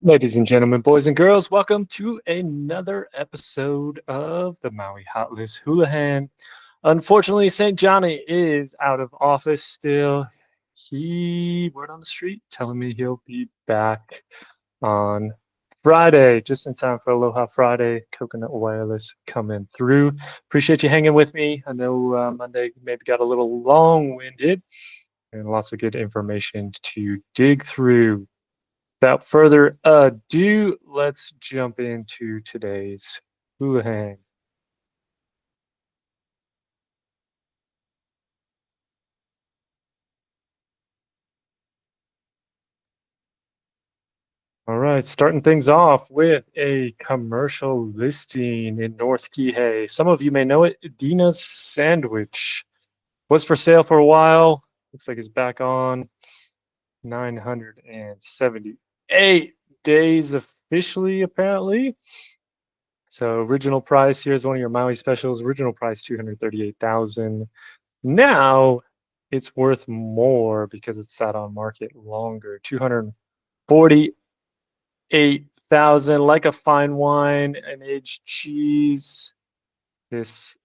Ladies and gentlemen, boys and girls, welcome to another episode of the Maui Hot List Hulahan. Unfortunately, St. Johnny is out of office still. Word on the street, telling me he'll be back on Friday, just in time for Aloha Friday. Coconut Wireless coming through. Appreciate you hanging with me. I know Monday maybe got a little long-winded and lots of good information to dig through. Without further ado, let's jump into today's Hulahan. All right, starting things off with a commercial listing in North Kihei. Some of you may know it, Dina's Sandwich. Was for sale for a while. Looks like it's back on 978 days officially, apparently. So original price, here's one of your Maui specials. Original price, 238,000. Now it's worth more because it's sat on market longer. 248,000, like a fine wine, an aged cheese. This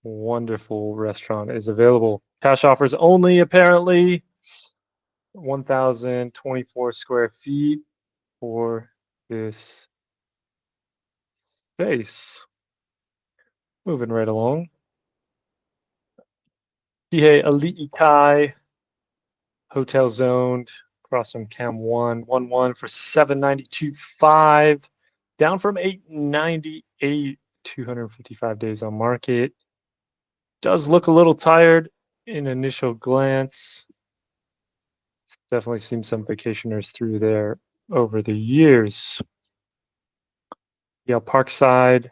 wonderful restaurant is available. Cash offers only, apparently. 1,024 square feet for this space. Moving right along. Kihei Ali'i hotel zoned across from Cam 111 for 792.5, down from 898, 255 days on market. Does look a little tired in initial glance. Definitely seen some vacationers through there over the years. Yeah, Parkside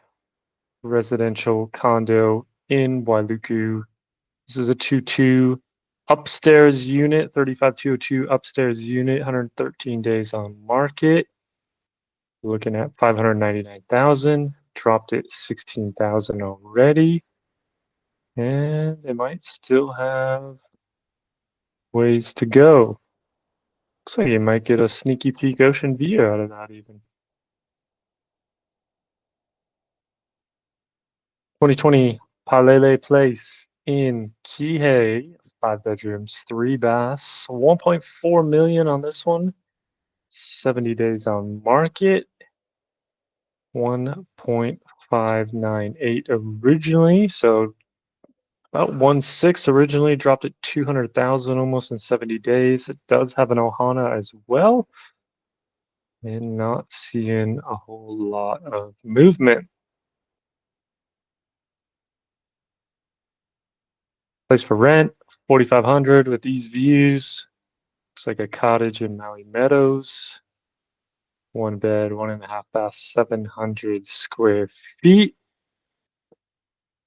residential condo in Wailuku. This is a 2-2 upstairs unit, 35202 upstairs unit, 113 days on market. Looking at 599,000, dropped it 16,000 already. And it might still have ways to go. Looks like you might get a sneaky peek ocean view out of that even. 2020 Palele Place in Kihei, 5 bedrooms, 3 baths, 1.4 million on this one. 70 days on market. 1.598 originally, so about 1.6 originally, dropped at 200,000 almost in 70 days. It does have an ohana as well, and not seeing a whole lot of movement. Place for rent, 4,500 with these views. Looks like a cottage in Maui Meadows. 1 bed, 1.5 bath, 700 square feet.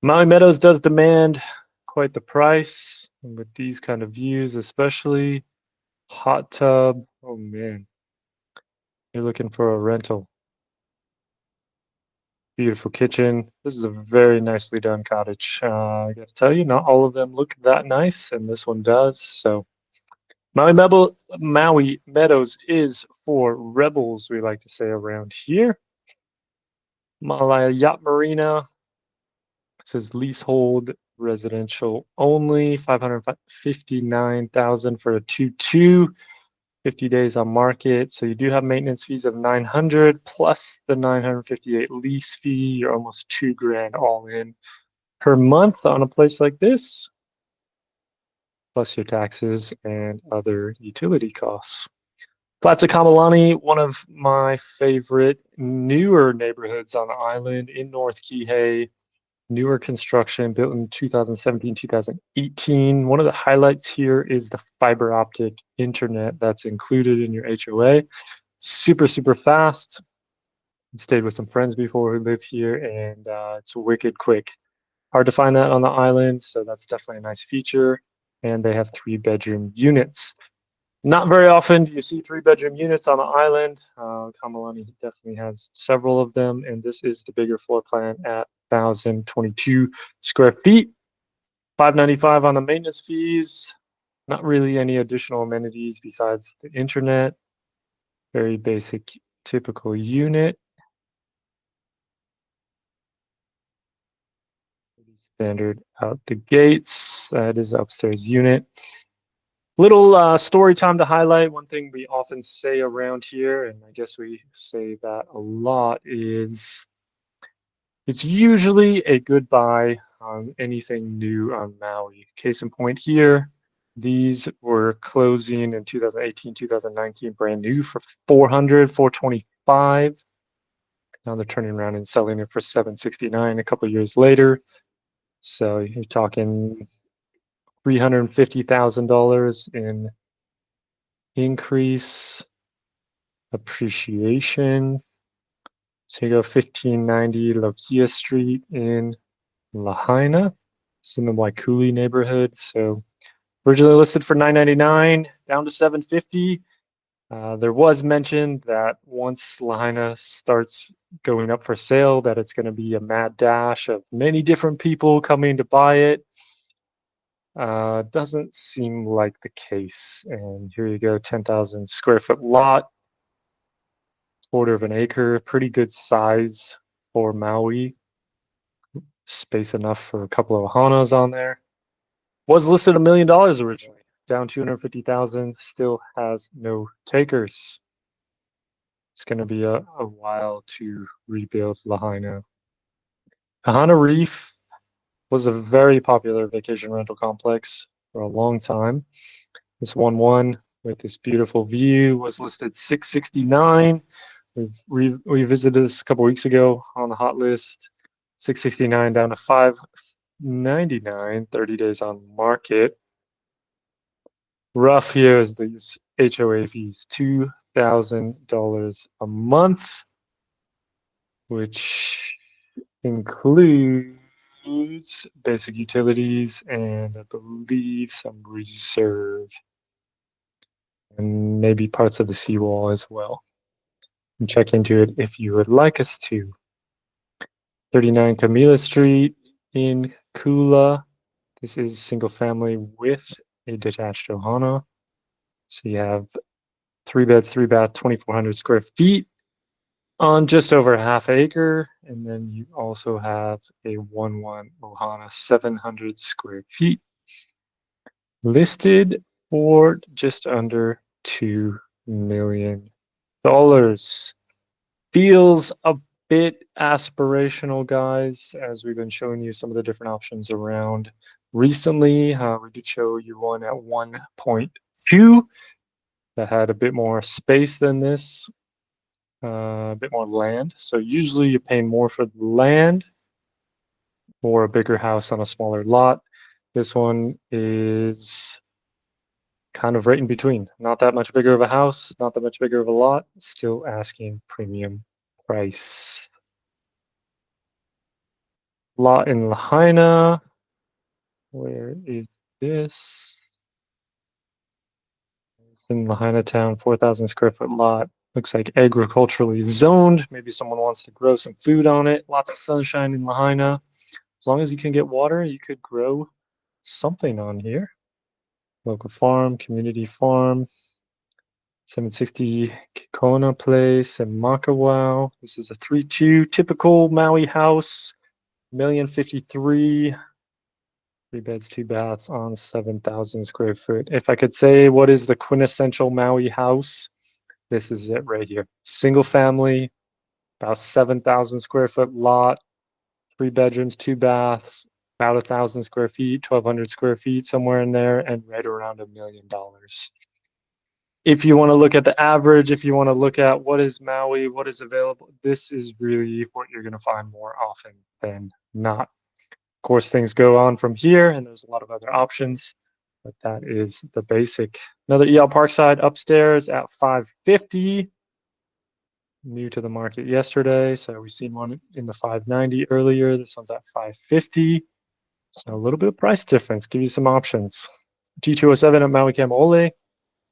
Maui Meadows does demand quite the price, and with these kind of views, especially hot tub. Oh man, you're looking for a rental. Beautiful kitchen. This is a very nicely done cottage. I got to tell you, not all of them look that nice, and this one does. So Maui Meadows is for rebels, we like to say around here. Malaya Yacht Marina. It says leasehold residential only, 559,000 for a 2-2, 50 days on market. So you do have maintenance fees of 900 plus the 958 lease fee. You're almost 2 grand all in per month on a place like this, plus your taxes and other utility costs. Plaza Kamalani, one of my favorite newer neighborhoods on the island in North Kihei. Newer construction built in 2017, 2018. One of the highlights here is the fiber optic internet that's included in your HOA. Super, super fast. Stayed with some friends before who live here, and it's wicked quick. Hard to find that on the island, so that's definitely a nice feature. And they have 3 bedroom units. Not very often do you see 3 bedroom units on the island. Kamalani definitely has several of them, and this is the bigger floor plan at 1,022 square feet. 595 on the maintenance fees. Not really any additional amenities besides the internet. Very basic typical unit. Standard out the gates. That is upstairs unit. Little story time to highlight. One thing we often say around here, and I guess we say that a lot, is it's usually a good buy on anything new on Maui. Case in point here, these were closing in 2018, 2019, brand new for 400, 425. Now they're turning around and selling it for 769 a couple years later. So you're talking $350,000 in increase, appreciation. So you go 1590 Lokia Street in Lahaina. It's in the Waikuli neighborhood. So originally listed for $999, down to $750. There was mention that once Lahaina starts going up for sale, that it's going to be a mad dash of many different people coming to buy it. Doesn't seem like the case. And here you go, 10,000 square foot lot, quarter of an acre, pretty good size for Maui. Space enough for a couple of Hanas on there. Was listed $1 million originally, down 250,000, still has no takers. It's going to be a while to rebuild Lahaina. Kahana Reef was a very popular vacation rental complex for a long time. This one with this beautiful view was listed $669. We visited this a couple weeks ago on the hot list. $669 down to $599, 30 days on market. Rough here is these HOA fees, $2,000 a month, which includes basic utilities and I believe some reserve and maybe parts of the seawall as well. And check into it if you would like us to. 39 Camila Street in Kula. This is single family with a detached ohana. So you have 3 beds, 3 bath, 2,400 square feet on just over a half acre. And then you also have a 1-1 ohana, 700 square feet, listed for just under $2 million. Feels a bit aspirational, guys, as we've been showing you some of the different options around recently. We did show you one at 1.2 that had a bit more space than this, a bit more land. So usually you pay more for the land or a bigger house on a smaller lot. This one is kind of right in between. Not that much bigger of a house, not that much bigger of a lot, still asking premium price. Lot in Lahaina. Where is this? It's in Lahaina town, 4,000 square foot lot. Looks like agriculturally zoned. Maybe someone wants to grow some food on it. Lots of sunshine in Lahaina. As long as you can get water, you could grow something on here. Local farm, community farm. 760 Kikona Place in Makawao. This is a 3-2 typical Maui house. $1,053,000. 3 beds, 2 baths on 7,000 square foot. If I could say what is the quintessential Maui house, this is it right here. Single family, about 7,000 square foot lot, 3 bedrooms, 2 baths, about 1,000 square feet, 1,200 square feet, somewhere in there, and right around $1 million. If you want to look at the average, if you want to look at what is Maui, what is available, this is really what you're going to find more often than not. Of course, things go on from here, and there's a lot of other options, but that is the basic. Another EL Parkside upstairs at $550. New to the market yesterday, so we've seen one in the $590 earlier. This one's at $550. So a little bit of price difference. Give you some options. G207 at Maui Kamaole.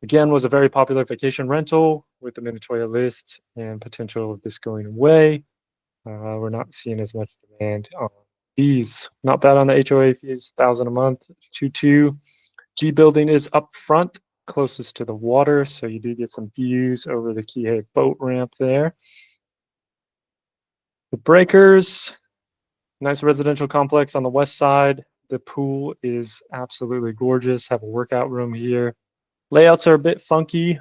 Again, was a very popular vacation rental with the Minatoya list and potential of this going away. We're not seeing as much demand on these. Not bad on the HOA fees, $1,000 a month, 2.2. G building is up front closest to the water, so you do get some views over the Kihei boat ramp there. The breakers, nice residential complex on the west side. The pool is absolutely gorgeous. Have a workout room here. Layouts are a bit funky.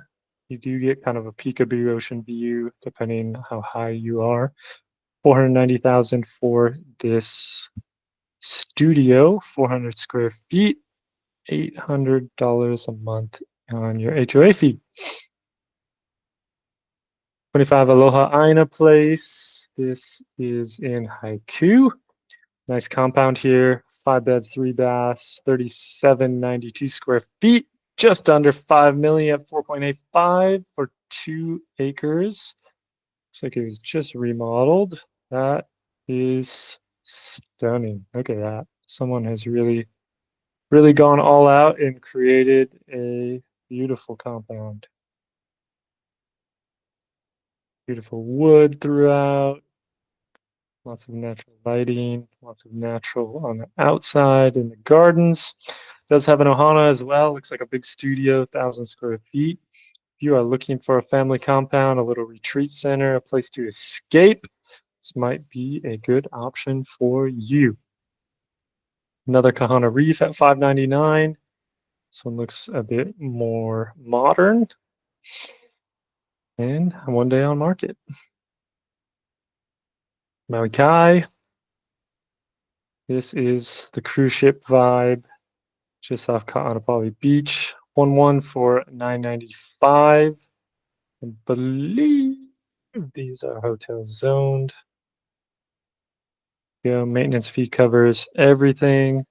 You do get kind of a peekaboo ocean view depending how high you are. 490,000 for this studio, 400 square feet, $800 a month on your HOA fee. 25 Aloha Aina Place. This is in Haiku. Nice compound here. 5 beds, 3 baths, 3792 square feet. Just under 5 million at 4.85 for 2 acres. Looks like it was just remodeled. That is stunning. Look at that. Someone has really gone all out and created a beautiful compound. Beautiful wood throughout. Lots of natural lighting, lots of natural on the outside in the gardens. Does have an ohana as well. Looks like a big studio, 1,000 square feet. If you are looking for a family compound, a little retreat center, a place to escape, this might be a good option for you. Another Kahana Reef at $599. This one looks a bit more modern and one day on market. Maui Kai. This is the cruise ship vibe just off Ka'anapali Beach. 1-1 for $995. I believe these are hotel zoned. Yeah, maintenance fee covers everything.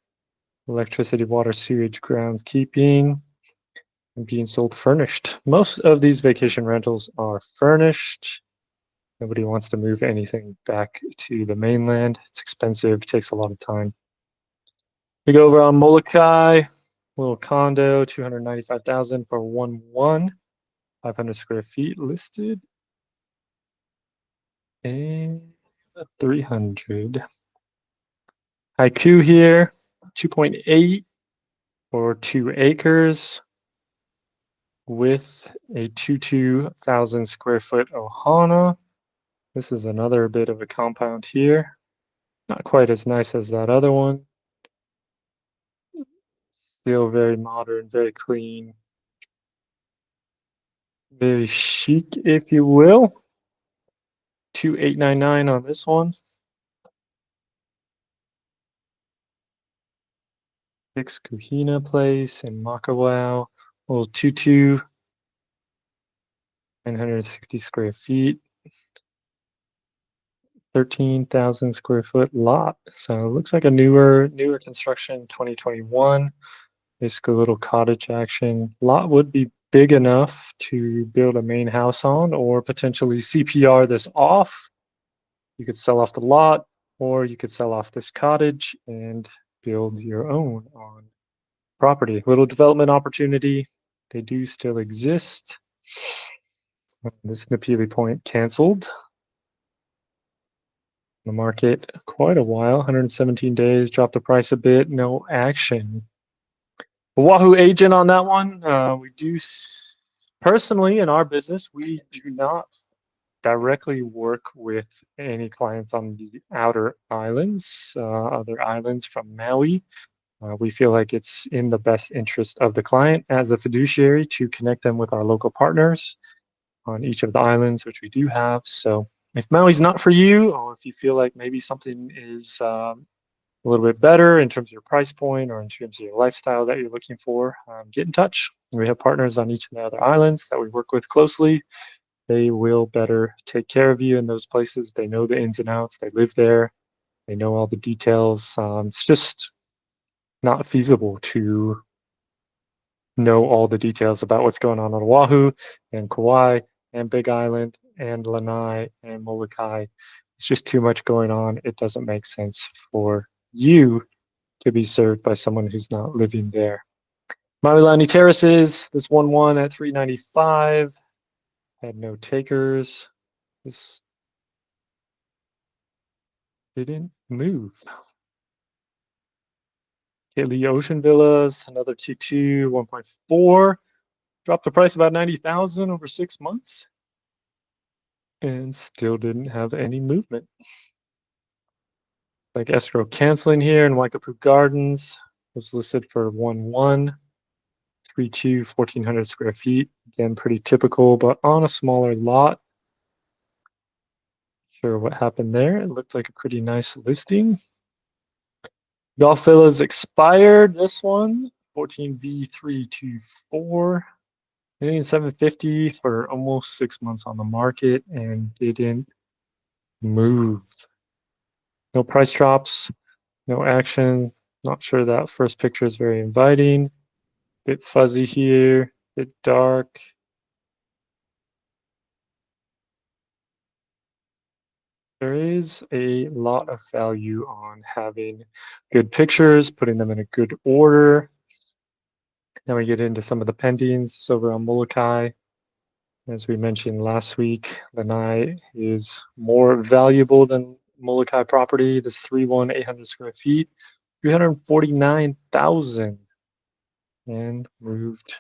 Electricity, water, sewage, groundskeeping, and being sold furnished. Most of these vacation rentals are furnished. Nobody wants to move anything back to the mainland. It's expensive, takes a lot of time. We go over on Molokai, little condo, 295,000 for 1-1, 500 square feet listed, and 300. Haiku here, 2.8 for 2 acres with a 22,000 square foot ohana. This is another bit of a compound here. Not quite as nice as that other one. Still very modern, very clean, very chic, if you will. 2,899 on this one. 6 Kuhina Place in Makawao. Little tutu, 960 square feet. 13,000 square foot lot. So it looks like a newer construction, 2021. Basically a little cottage action. Lot would be big enough to build a main house on, or potentially CPR this off. You could sell off the lot, or you could sell off this cottage and build your own on property. Little development opportunity. They do still exist. This Napili Point canceled the market quite a while, 117 days, dropped the price a bit, no action. Wahoo agent on that one. We do personally in our business, we do not directly work with any clients on the outer islands, other islands from Maui. We feel like it's in the best interest of the client as a fiduciary to connect them with our local partners on each of the islands, which we do have. So if Maui's not for you, or if you feel like maybe something is a little bit better in terms of your price point or in terms of your lifestyle that you're looking for, get in touch. We have partners on each of the other islands that we work with closely. They will better take care of you in those places. They know the ins and outs. They live there. They know all the details. It's just not feasible to know all the details about what's going on Oahu and Kauai and Big Island and Lanai and Molokai. It's just too much going on. It doesn't make sense for you to be served by someone who's not living there. Maui Terraces, this 1-1 at 395. Had no takers. This didn't move. Kitli Ocean Villas, another 2-2, 1.4 Dropped the price about 90,000 over 6 months and still didn't have any movement. Like escrow canceling here in Waikapu Gardens was listed for 1132, 1,400 square feet. Again, pretty typical, but on a smaller lot. Sure what happened there. It looked like a pretty nice listing. Golf Villas expired. This one, 14V324. 750 for almost 6 months on the market and didn't move. No price drops, no action. Not sure that first picture is very inviting. Bit fuzzy here, bit dark. There is a lot of value on having good pictures, putting them in a good order. Now we get into some of the pendings. So over on Molokai, as we mentioned last week, Lanai is more valuable than Molokai property. This 800 square feet, 349,000, and moved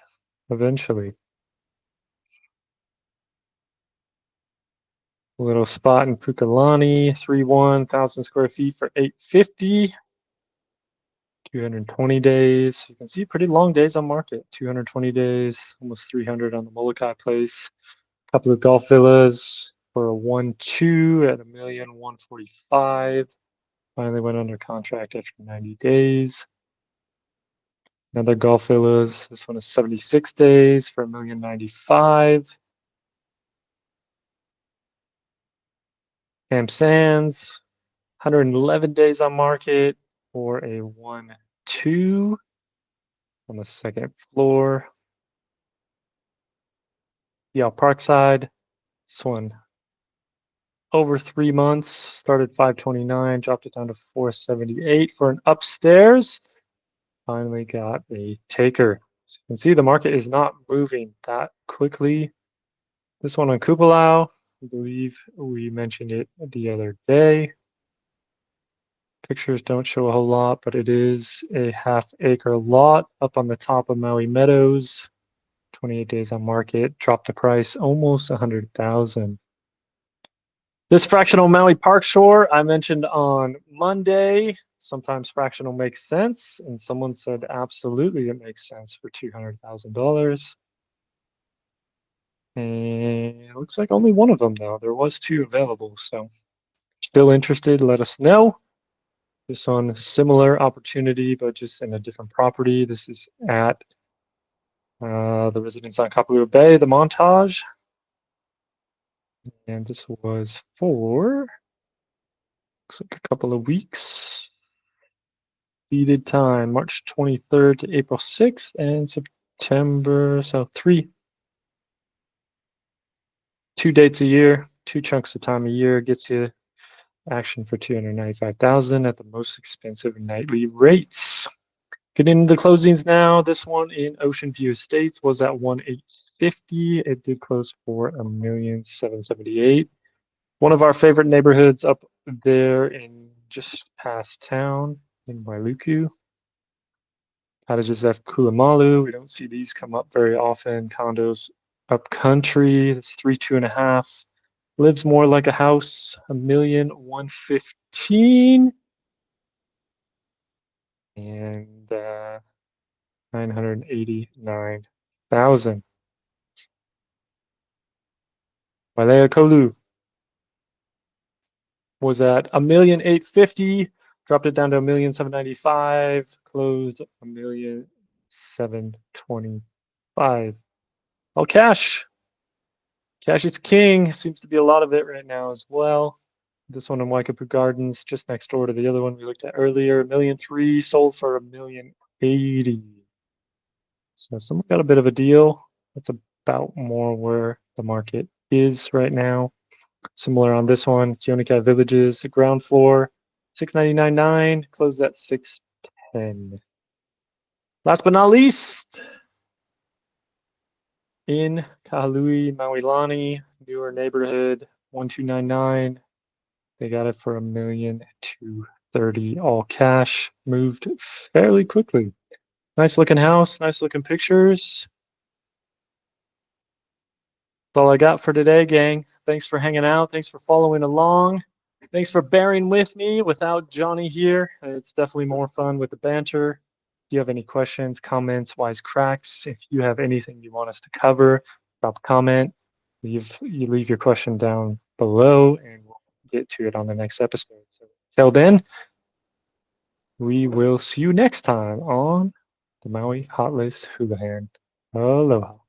eventually. A little spot in Pukalani, 1,000 square feet for 850. 220 days. You can see pretty long days on market. 220 days, almost 300 on the Molokai place. A couple of golf villas for a 1.2 at 1,145,000. Finally went under contract after 90 days. Another golf villas. This one is 76 days for 1,095,000. Camp Sands, 111 days on market for a 1.2 on the second floor. Yeah, Parkside. This one over 3 months, started 529, dropped it down to 478 for an upstairs. Finally got a taker. So you can see the market is not moving that quickly. This one on Kupalau, I believe we mentioned it the other day. Pictures don't show a whole lot, but it is a half-acre lot up on the top of Maui Meadows. 28 days on market, dropped the price almost 100,000. This fractional Maui Park Shore I mentioned on Monday. Sometimes fractional makes sense, and someone said absolutely it makes sense for $200,000. And it looks like only one of them though. There was two available, so still interested, let us know. This one, similar opportunity, but just in a different property. This is at the residence on Kapalua Bay, the Montage. And this was for, looks like a couple of weeks. Deeded time, March 23rd to April 6th and September, so 2 dates a year, 2 chunks of time a year gets you action for 295,000 at the most expensive nightly rates. Getting into the closings now. This one in Ocean View Estates was at 1,850. It did close for 1,778,000. One of our favorite neighborhoods up there in just past town in Wailuku. Cottages at Kulamalu. We don't see these come up very often. Condos up country. It's 3, 2.5. Lives more like a house. 1,115,000. And 989,000. Wailea Kolu was at 1,850,000, dropped it down to 1,795,000, closed 1,725,000. All cash. Cash is king. Seems to be a lot of it right now as well. This one in Waikapu Gardens, just next door to the other one we looked at earlier, 1,300,000, sold for 1,080,000. So someone got a bit of a deal. That's about more where the market is right now. Similar on this one, Keonikai Villages, ground floor, 699.9, closed at 610. Last but not least, in Kahului, Mauilani, newer neighborhood, 1,299. They got it for 1,230,000, all cash. Moved fairly quickly. Nice looking house, nice looking pictures. That's all I got for today, gang. Thanks for hanging out. Thanks for following along. Thanks for bearing with me without Jonny here. It's definitely more fun with the banter. If you have any questions, comments, wise cracks, if you have anything you want us to cover, drop a comment. You leave your question down below, and we'll get to it on the next episode. So till then, we will see you next time on the Maui Hot List Hulahan. Aloha.